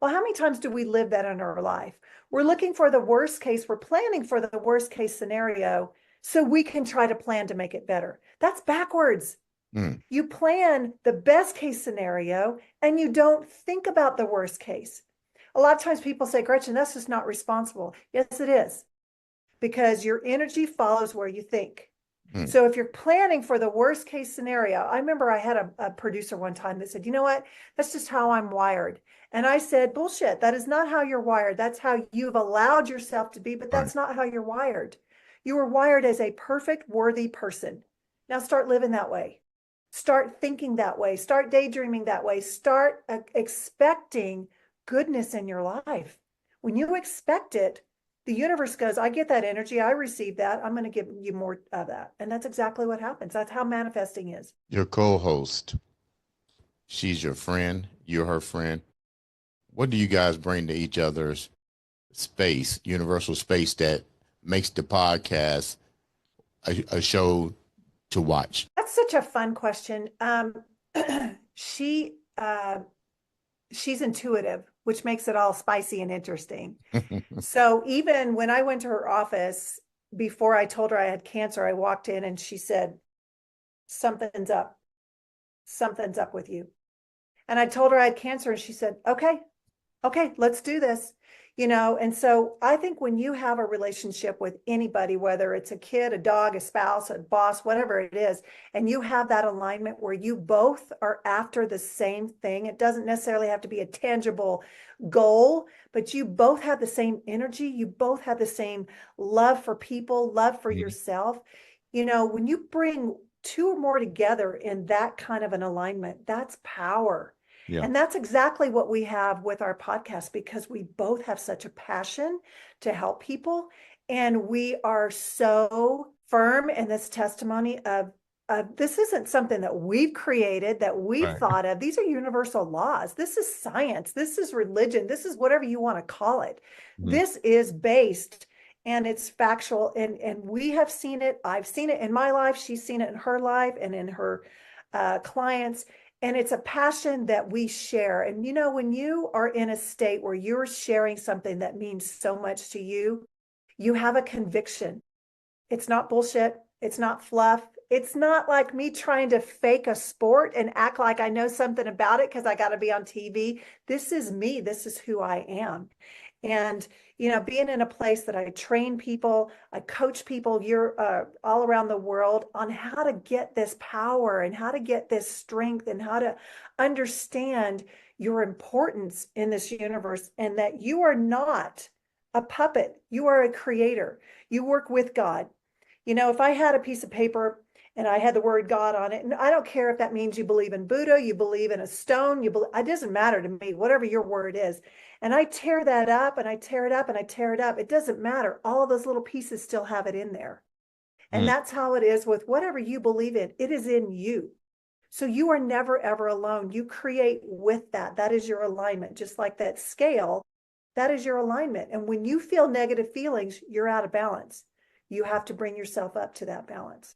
Well, how many times do we live that in our life? We're looking for the worst case. We're planning for the worst case scenario so we can try to plan to make it better. That's backwards. Mm. You plan the best case scenario and you don't think about the worst case. A lot of times people say, Gretchen, that's just not responsible. Yes, it is, because your energy follows where you think. Mm. So if you're planning for the worst case scenario, I remember I had a producer one time that said, you know what, that's just how I'm wired. And I said, bullshit, that is not how you're wired. That's how you've allowed yourself to be, but Right. that's not how you're wired. You were wired as a perfect, worthy person. Now start living that way. Start thinking that way. Start daydreaming that way. Start expecting goodness in your life. When you expect it, the universe goes, I get that energy. I receive that. I'm going to give you more of that. And that's exactly what happens. That's how manifesting is. Your co-host, she's your friend, you're her friend. What do you guys bring to each other's space, universal space that makes the podcast a show to watch? That's such a fun question. She she's intuitive, which makes it all spicy and interesting. So even when I went to her office before I told her I had cancer, I walked in and she said, something's up. Something's up with you. And I told her I had cancer and she said, okay, let's do this. And so I think when you have a relationship with anybody, whether it's a kid, a dog, a spouse, a boss, whatever it is, and you have that alignment where you both are after the same thing, it doesn't necessarily have to be a tangible goal, but you both have the same energy. You both have the same love for people, love for Mhm. yourself. When you bring two or more together in that kind of an alignment, that's power. Yeah. And that's exactly what we have with our podcast, because we both have such a passion to help people. And we are so firm in this testimony of this isn't something that we've created, that we've Right. thought of. These are universal laws. This is science. This is religion. This is whatever you want to call it. Mhm. This is based and it's factual. And we have seen it. I've seen it in my life. She's seen it in her life and in her clients. And it's a passion that we share. And when you are in a state where you're sharing something that means so much to you, you have a conviction. It's not bullshit. It's not fluff. It's not like me trying to fake a sport and act like I know something about it because I got to be on TV. This is me. This is who I am. And, being in a place that I train people, I coach people you're all around the world on how to get this power and how to get this strength and how to understand your importance in this universe and that you are not a puppet. You are a creator. You work with God. If I had a piece of paper and I had the word God on it, and I don't care if that means you believe in Buddha, you believe in a stone, it doesn't matter to me, whatever your word is. And I tear that up and I tear it up and I tear it up. It doesn't matter. All of those little pieces still have it in there. And Mm. that's how it is with whatever you believe in. It is in you. So you are never, ever alone. You create with that. That is your alignment. Just like that scale, that is your alignment. And when you feel negative feelings, you're out of balance. You have to bring yourself up to that balance.